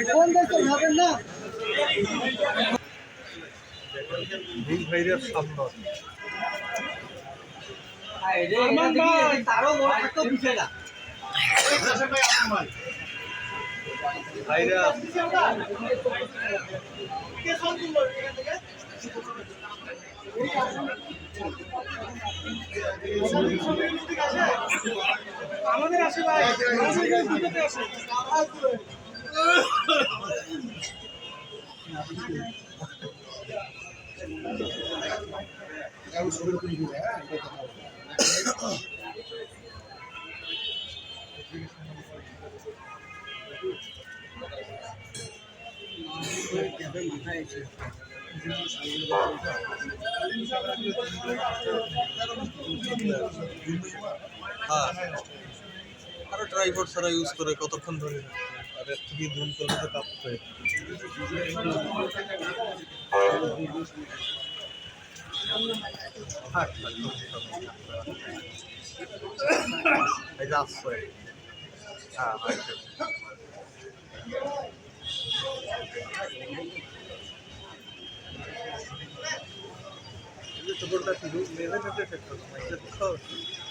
কোন দেখতে ভাবেন না বিগ ভাইরার সামনে তারও বড় থাকতো পিছিয়ে না ভাইরা আমাদের আসে ভাই আমাদের আসে হ্যাঁ আরো ট্রাইপড ছাড়া ইউজ করে কতক্ষণ ধরে আর এর থেকে দুম করলে তো কাঁপতে এই যে আসছে হ্যাঁ itu berarti dulu, memang ada efek, macam tu.